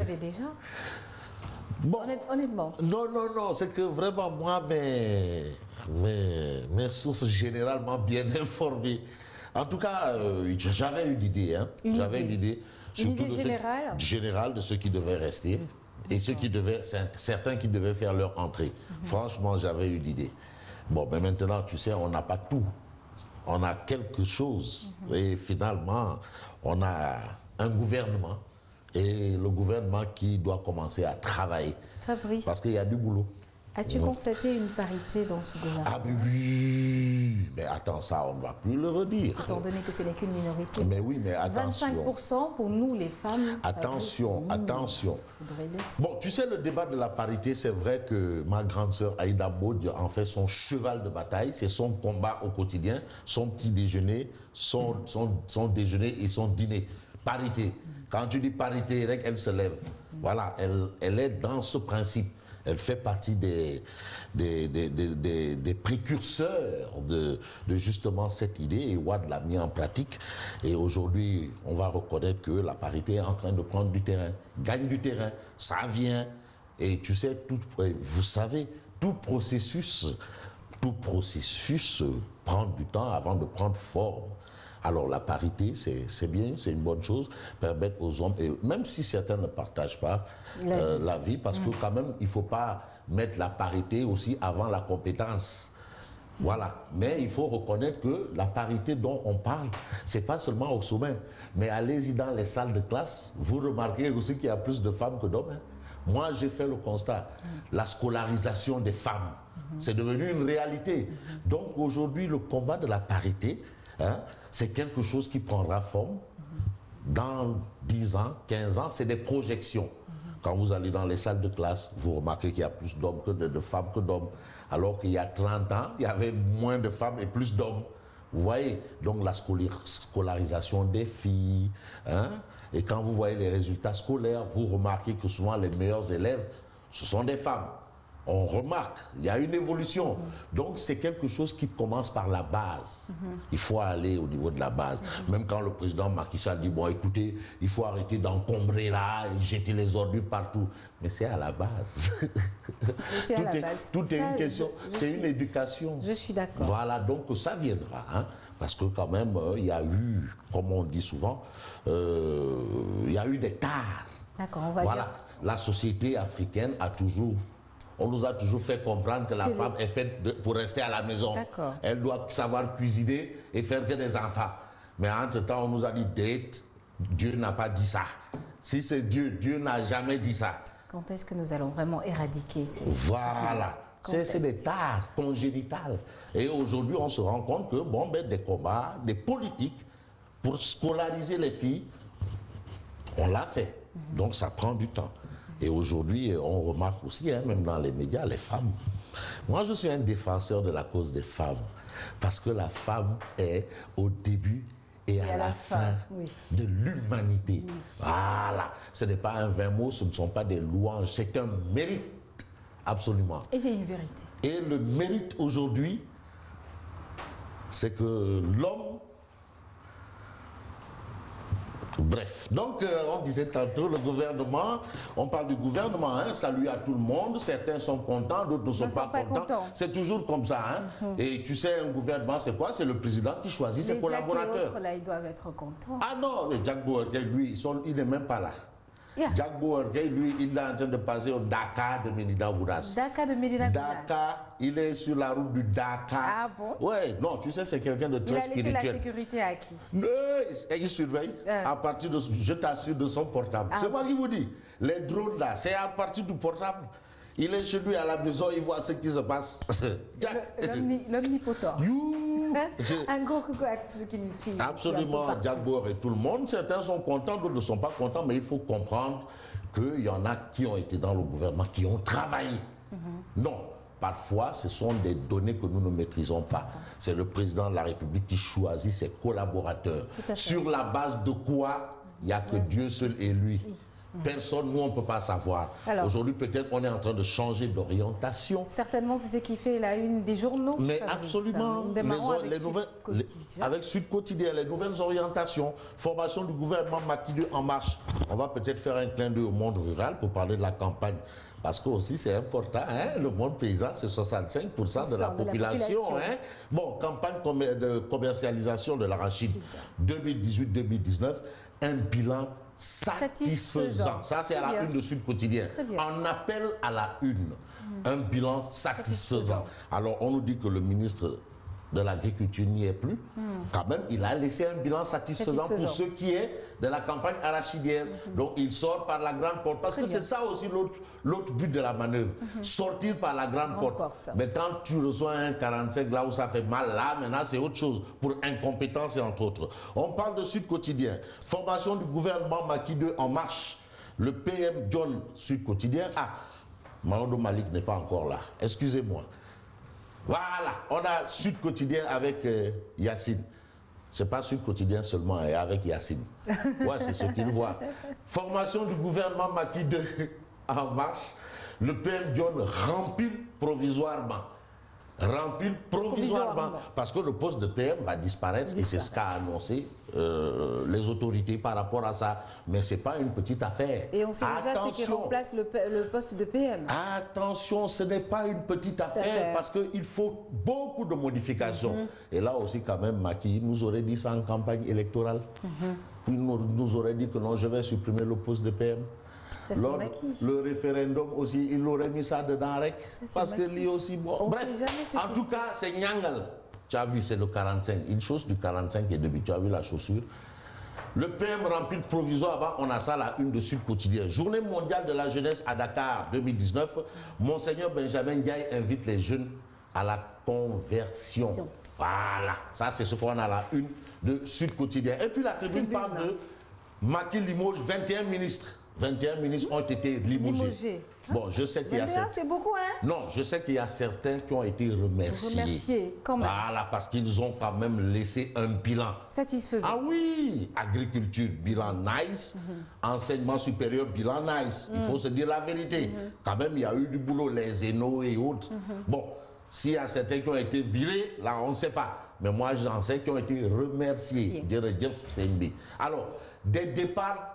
avez déjà? Bon, honnêtement. Non, c'est que vraiment moi, mes sources généralement bien informées. En tout cas, j'avais une idée, hein. J'avais une idée. Une idée générale? Générale de ceux qui devaient rester et certains qui devaient faire leur entrée. Franchement, j'avais une idée. Bon, mais maintenant, tu sais, on n'a pas tout. On a quelque chose. Et finalement, on a un gouvernement. Et le gouvernement qui doit commencer à travailler. Fabrice, parce qu'il y a du boulot. As-tu constaté une parité dans ce gouvernement? Ah mais oui, mais attends, ça on ne va plus le redire. Étant donné que ce n'est qu'une minorité. Mais oui, mais attention. 25% pour nous les femmes. Attention, attention. Bon, tu sais, le débat de la parité, c'est vrai que ma grande sœur Aïda Mbodj en fait son cheval de bataille, c'est son combat au quotidien, son petit déjeuner, son déjeuner et son dîner. Parité. Quand tu dis parité, elle se lève. Voilà, elle est dans ce principe. Elle fait partie des précurseurs de justement cette idée, et Wade l'a mis en pratique. Et aujourd'hui, on va reconnaître que la parité est en train de prendre du terrain, gagne du terrain, ça vient. Et tu sais, vous savez, tout processus prend du temps avant de prendre forme. Alors la parité, c'est bien, c'est une bonne chose, permettre aux hommes, et même si certains ne partagent pas la vie, parce que quand même, il ne faut pas mettre la parité aussi avant la compétence. Voilà, mais il faut reconnaître que la parité dont on parle, c'est pas seulement au sommet, mais allez-y dans les salles de classe, vous remarquez aussi qu'il y a plus de femmes que d'hommes. Hein. Moi, j'ai fait le constat, la scolarisation des femmes, c'est devenu une réalité. Donc aujourd'hui, le combat de la parité, hein, c'est quelque chose qui prendra forme dans 10 ans, 15 ans, c'est des projections. Quand vous allez dans les salles de classe, vous remarquez qu'il y a plus d'hommes que de femmes que d'hommes. Alors qu'il y a 30 ans, il y avait moins de femmes et plus d'hommes. Vous voyez, donc la scolarisation des filles. Hein, et quand vous voyez les résultats scolaires, vous remarquez que souvent les meilleurs élèves, ce sont des femmes. On remarque, il y a une évolution. Donc c'est quelque chose qui commence par la base. Il faut aller au niveau de la base. Même quand le président Macky Sall dit, bon écoutez, il faut arrêter d'encombrer là, et jeter les ordures partout. Mais c'est à la base. Tout est une question, c'est une éducation. Je suis d'accord. Voilà, donc ça viendra. Hein, parce que quand même, il y a eu, comme on dit souvent, il y a eu des tares. D'accord, on va voilà. dire. La société africaine a toujours... On nous a toujours fait comprendre que la femme est faite pour rester à la maison. Elle doit savoir cuisiner et faire que des enfants. Mais entre-temps, on nous a dit date, Dieu n'a pas dit ça. Si c'est Dieu, Dieu n'a jamais dit ça. Quand est-ce que nous allons vraiment éradiquer ces... Voilà. C'est des tares congénitales. Et aujourd'hui, on se rend compte que, bon, ben, des combats, des politiques pour scolariser les filles, on l'a fait. Donc ça prend du temps. Et aujourd'hui, on remarque aussi, hein, même dans les médias, les femmes. Moi, je suis un défenseur de la cause des femmes. Parce que la femme est au début et à la fin de l'humanité. Oui. Voilà. Ce n'est pas un vain mot, ce ne sont pas des louanges, c'est un mérite. Absolument. Et c'est une vérité. Et le mérite aujourd'hui, c'est que l'homme... Bref, donc on disait tantôt le gouvernement, on parle du gouvernement, hein, salut à tout le monde, certains sont contents, d'autres ne sont pas contents. C'est toujours comme ça. Hein. Et tu sais, un gouvernement, c'est quoi? C'est le président qui choisit ses collaborateurs. Les autres, là, ils doivent être contents. Ah non, Jack Bouerguel, lui, il n'est même pas là. Jack Bouerguel, lui, il est en train de passer au Dakar de Médina Gounass. Dakar de Médina Gounass. Dakar, il est sur la route du Dakar. Ah bon? Ouais, non, tu sais, c'est quelqu'un de très spirituel. Il a laissé la sécurité à qui? Il surveille à partir de, je t'assure, de son portable. C'est moi qui vous dis. Les drones là, c'est à partir du portable. Il est chez lui à la maison, il voit ce qui se passe. L'omnipotent. Un gros coucou à tous ceux qui nous suivent. Absolument, Jack Bauer et tout le monde. Certains sont contents, d'autres ne sont pas contents, mais il faut comprendre qu'il y en a qui ont été dans le gouvernement, qui ont travaillé. Non, parfois ce sont des données que nous ne maîtrisons pas. C'est le président de la République qui choisit ses collaborateurs. Sur la base de quoi? Il n'y a que Dieu seul et lui. Personne, nous, on ne peut pas savoir. Aujourd'hui, peut-être on est en train de changer d'orientation. Certainement, c'est ce qui fait la une des journaux. Mais absolument, avec Sud Quotidien, les nouvelles orientations, formation du gouvernement Macky 2 en marche. On va peut-être faire un clin d'œil au monde rural pour parler de la campagne. Parce que aussi c'est important, hein, le monde paysan c'est 65% de la population. Hein. Bon, campagne de commercialisation de l'arachide 2018-2019, un bilan satisfaisant. Ça c'est à la une de Sud Quotidien. On appelle à la une un bilan satisfaisant. Alors on nous dit que le ministre de l'agriculture n'y est plus, quand même il a laissé un bilan satisfaisant pour ce qui est de la campagne arachidienne. Donc il sort par la grande porte, parce que c'est ça aussi l'autre but de la manœuvre, sortir par la grande porte. Mais quand tu reçois un 45 là où ça fait mal, là maintenant c'est autre chose, pour incompétence et entre autres. On parle de Sud Quotidien, formation du gouvernement Macky 2 en marche, le PM John Sud Quotidien. Ah, Maodo Malik n'est pas encore là, excusez-moi. Voilà, on a Sud Quotidien avec Yacine. C'est pas Sud Quotidien seulement, et avec Yacine. Ouais, c'est ce qu'il voit. Formation du gouvernement Macky 2 en marche. Le PM John rempile provisoirement. Rempile provisoirement. Parce que le poste de PM va disparaître et c'est ce qu'a annoncé les autorités par rapport à ça. Mais ce n'est pas une petite affaire. Et on sait déjà ce qui remplace le poste de PM. Attention, ce n'est pas une petite affaire parce qu'il faut beaucoup de modifications. Et là aussi, quand même, Macky nous aurait dit ça en campagne électorale. Puis nous aurait dit que non, je vais supprimer le poste de PM. Lors le référendum aussi, il aurait mis ça dedans avec, parce que lui aussi, bon. Bref, en tout cas, c'est Nyangal. Tu as vu, c'est le 45. Une chose du 45 est début. Tu as vu la chaussure. Le PM rempli provisoire, avant, on a ça à la une de Sud Quotidien. Journée mondiale de la jeunesse à Dakar 2019. Monseigneur Benjamin Ndiaye invite les jeunes à la conversion. Voilà, ça c'est ce qu'on a à la une de Sud Quotidien. Et puis la tribune parle de Macky limoge 21 ministres. 21 ministres ont été limogés. Bon, je sais qu'il y a certains. C'est beaucoup, hein? Non, je sais qu'il y a certains qui ont été remerciés. Quand même. Voilà, parce qu'ils ont quand même laissé un bilan satisfaisant. Ah oui, agriculture, bilan nice. Enseignement supérieur, bilan nice. Il faut se dire la vérité. Quand même, il y a eu du boulot, les ENO et autres. Bon, s'il y a certains qui ont été virés, là, on ne sait pas. Mais moi, j'en sais qui ont été remerciés. Alors, des départs,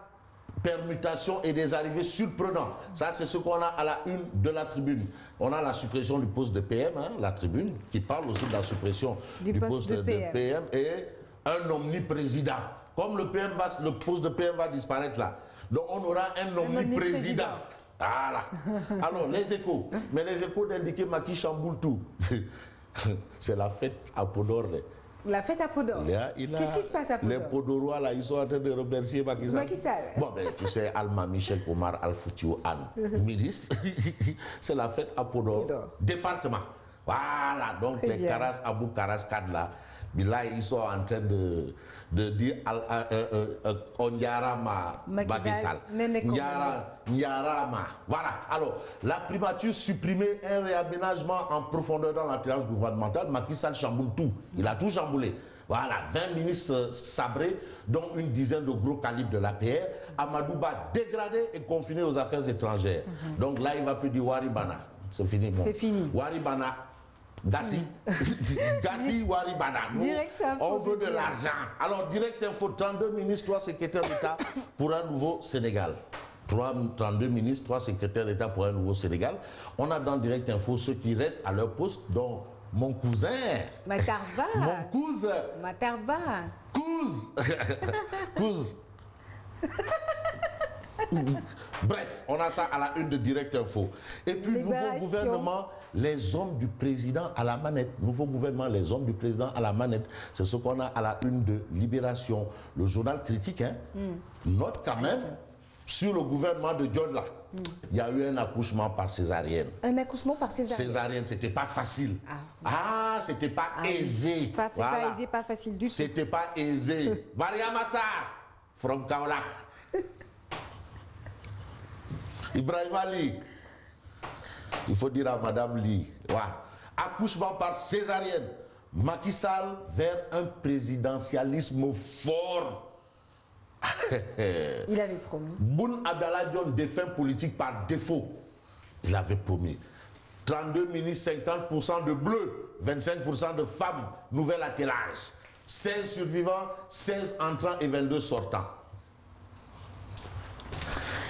permutations et des arrivées surprenantes. Ça, c'est ce qu'on a à la une de la tribune. On a la suppression du poste de PM, hein, la tribune, qui parle aussi de la suppression du poste de PM et un omniprésident. Comme le poste de PM va disparaître là. Donc, on aura un omniprésident. Voilà. Alors, les échos. Mais les échos d'indiquer Macky chamboule tout. C'est la fête à Podor. La fête à Podor. Qu'est-ce qui se passe à Podor? Les Podorois, là, ils sont en train de remercier Macky Sall. Bon, ben, tu sais, Alma Michel Omar Al-Foutiou Anne, ministre, c'est la fête à Podor. Département. Voilà, donc les Karas, Abou Karas Kadla, là, ils sont en train de dire Onyarama Macky Sall. Nyarama. Voilà. Alors, la primature supprimée, un réaménagement en profondeur dans l'alternance gouvernementale. Macky Sall chamboule tout. Il a tout chamboulé. Voilà, 20 ministres sabrés, dont une dizaine de gros calibres de l'APR. Amadouba dégradé et confiné aux affaires étrangères. Donc là, il ne va plus dire Waribana. C'est fini. Bon. C'est fini. Waribana. Gassi, Gassi Waribana. On veut de l'argent. Alors, Direct Info, 32 ministres, 3 secrétaires d'État pour un nouveau Sénégal. 32 ministres, 3 secrétaires d'État pour un nouveau Sénégal. On a dans Direct Info ceux qui restent à leur poste, dont mon cousin. Matarba. Mon cousin. Matarba. Cousin. Bref, on a ça à la une de Direct Info. Et puis, nouveau gouvernement, les hommes du président à la manette. Nouveau gouvernement, les hommes du président à la manette. C'est ce qu'on a à la une de Libération. Le journal critique, hein, note quand même sur le gouvernement de John là. Il y a eu un accouchement par césarienne. Un accouchement par césarienne. Césarienne, c'était pas facile. C'était pas aisé. Pas aisé, pas facile du tout. C'était pas aisé. Maria Massa, from Kaolach. Ibrahim Ali, il faut dire à Madame Lee, accouchement par césarienne, Macky Sall vers un présidentialisme fort. Il avait promis. Boun Abdallah Dionne, défunt politique par défaut. Il avait promis. 32 ministres, 50% de bleus, 25% de femmes, nouvel atterrage. 16 survivants, 16 entrants et 22 sortants.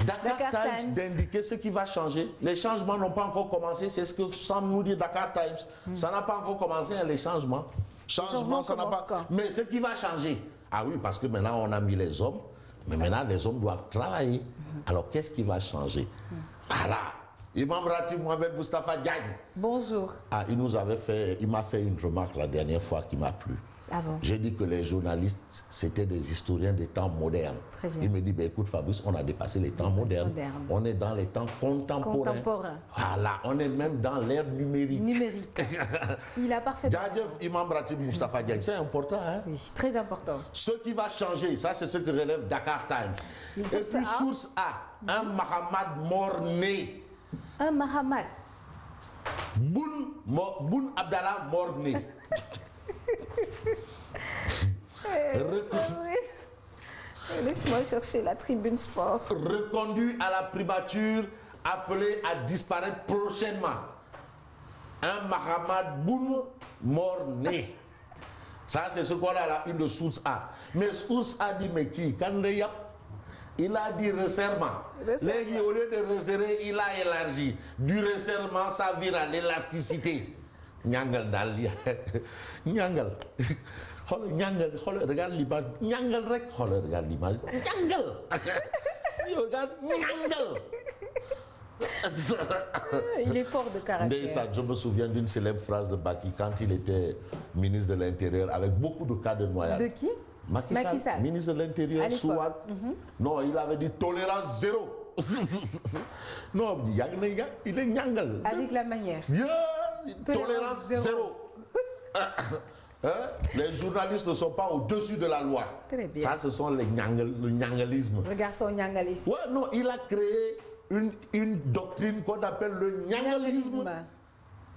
Dakar Times d'indiquer ce qui va changer. Les changements n'ont pas encore commencé, c'est ce que semble nous dire Dakar Times. Ça n'a pas encore commencé, hein, les changements. Changement, ça n'a pas. Quand? Mais ce qui va changer. Ah oui, parce que maintenant on a mis les hommes, mais maintenant les hommes doivent travailler. Alors qu'est-ce qui va changer? Voilà. Imam Ratib Mohamed Mustafa Diagne. Bonjour. Ah, il m'a fait une remarque la dernière fois qui m'a plu. Ah bon? J'ai dit que les journalistes, c'était des historiens des temps modernes. Très bien. Il me dit, ben, écoute Fabrice, on a dépassé les temps modernes. On est dans les temps contemporains. Voilà, on est même dans l'ère numérique. Il a parfaitement. Djadjev Imam Ratib Mustafa Diagne, c'est important. Hein? Oui, très important. Ce qui va changer, ça c'est ce que relève Dakar Times. Et puis source A, un Mahamad mort-né. Un Mahamad. Boun Abdallah mort-né. Laisse-moi chercher la tribune sport. Reconduit à la primature, appelé à disparaître prochainement. Un Mahamad Boun mort-né. Ça, c'est ce qu'on a à la une de Source A. Mais Source A dit, mais qui? Il a dit resserrement. Légui, au lieu de resserrer, il a élargi. Du resserrement, ça vire à l'élasticité. Nyangal Dalia. Nyangal. Regarde l'image. Nyangal rek. Regarde l'image. Nyangal. Regarde Nyangal. Il est fort de caractère. Ça, je me souviens d'une célèbre phrase de Baki quand il était ministre de l'Intérieur avec beaucoup de cas de noyade. De qui? Macky Sall, ministre de l'Intérieur, Souad. Non, il avait dit tolérance zéro. Non, il est nyangal. Avec la manière. Tolérance zéro. Les journalistes ne sont pas au-dessus de la loi. Très bien. Ça, ce sont le nyangalisme. Regarde son nyangalisme. Ouais, non, il a créé une doctrine qu'on appelle le nyangalisme.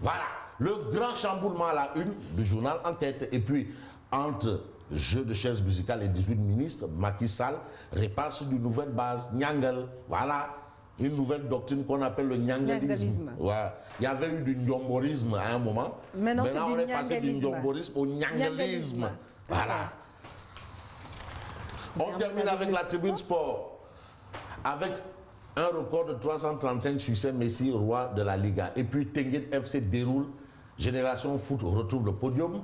Voilà, le grand chamboulement à la une du journal Enquête. Et puis, entre jeu de chaises musicales et 18 ministres, Macky Sall répare sur une nouvelle base, Nyangal. Voilà, une nouvelle doctrine qu'on appelle le nyangalisme. Ouais. Il y avait eu du nyomborisme à un moment. Maintenant on est passé du nyomborisme au nyangalisme. Voilà. On termine avec la tribune sport. Avec un record de 335 succès, Messi, roi de la Liga. Et puis Tenguet FC déroule, Génération Foot retrouve le podium.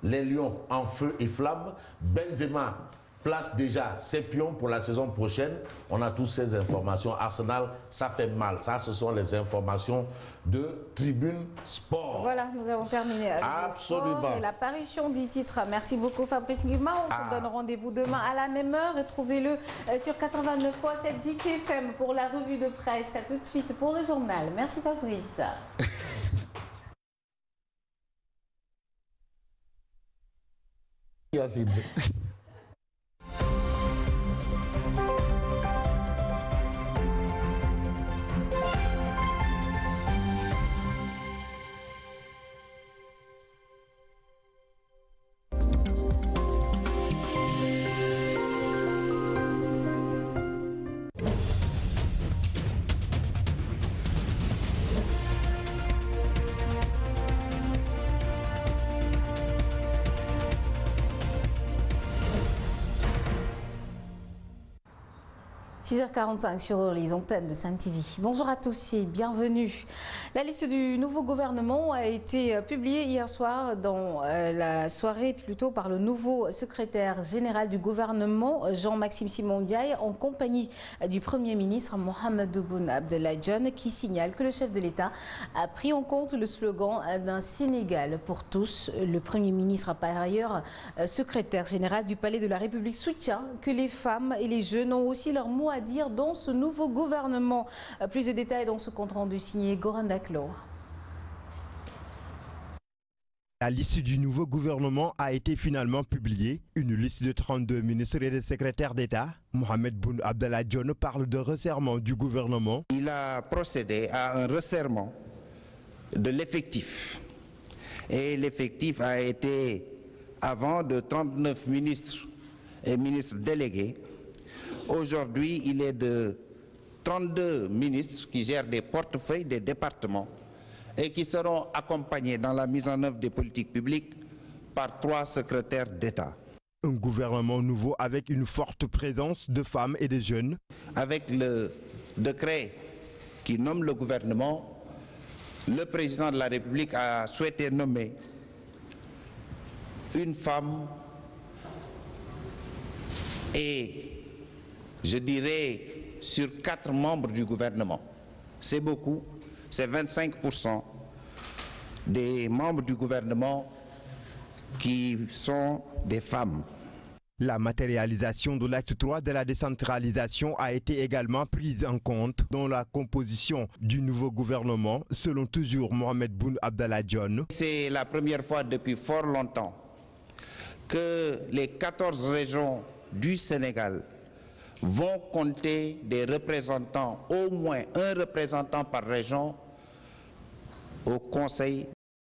Les Lions en feu et flamme. Benzema place déjà ses pions pour la saison prochaine. On a toutes ces informations. Arsenal, ça fait mal. Ça, ce sont les informations de Tribune Sport. Voilà, nous avons terminé avec absolument le sport et l'apparition du titre. Merci beaucoup Fabrice Nguema. On se donne rendez-vous demain à la même heure. Retrouvez-le sur 89.7 Zik FM pour la revue de presse. À tout de suite pour le journal. Merci Fabrice. Yacine. – 6h45 sur les antennes de Sen TV. Bonjour à tous et bienvenue. La liste du nouveau gouvernement a été publiée hier soir dans la soirée plutôt par le nouveau secrétaire général du gouvernement Jean-Maxime Simon Ndiaye en compagnie du Premier ministre Mohamed Boun Abdallah Dionne qui signale que le chef de l'État a pris en compte le slogan d'un Sénégal pour tous. Le Premier ministre, par ailleurs secrétaire général du Palais de la République, soutient que les femmes et les jeunes ont aussi leur mot à dire dans ce nouveau gouvernement. Plus de détails dans ce compte rendu signé Goran Daklo. La liste du nouveau gouvernement a été finalement publiée. Une liste de 32 ministres et de secrétaires d'État. Mohamed Boun Abdallah Dionne parle de resserrement du gouvernement. Il a procédé à un resserrement de l'effectif. Et l'effectif a été, avant de 39 ministres et ministres délégués, Aujourd'hui, il est de 32 ministres qui gèrent des portefeuilles des départements et qui seront accompagnés dans la mise en œuvre des politiques publiques par 3 secrétaires d'État. Un gouvernement nouveau avec une forte présence de femmes et de jeunes. Avec le décret qui nomme le gouvernement, le président de la République a souhaité nommer une femme et, je dirais, sur 4 membres du gouvernement. C'est beaucoup, c'est 25% des membres du gouvernement qui sont des femmes. La matérialisation de l'acte 3 de la décentralisation a été également prise en compte dans la composition du nouveau gouvernement, selon toujours Mohamed Boun Abdallah Dionne. C'est la première fois depuis fort longtemps que les 14 régions du Sénégal vont compter des représentants, au moins un représentant par région, au Conseil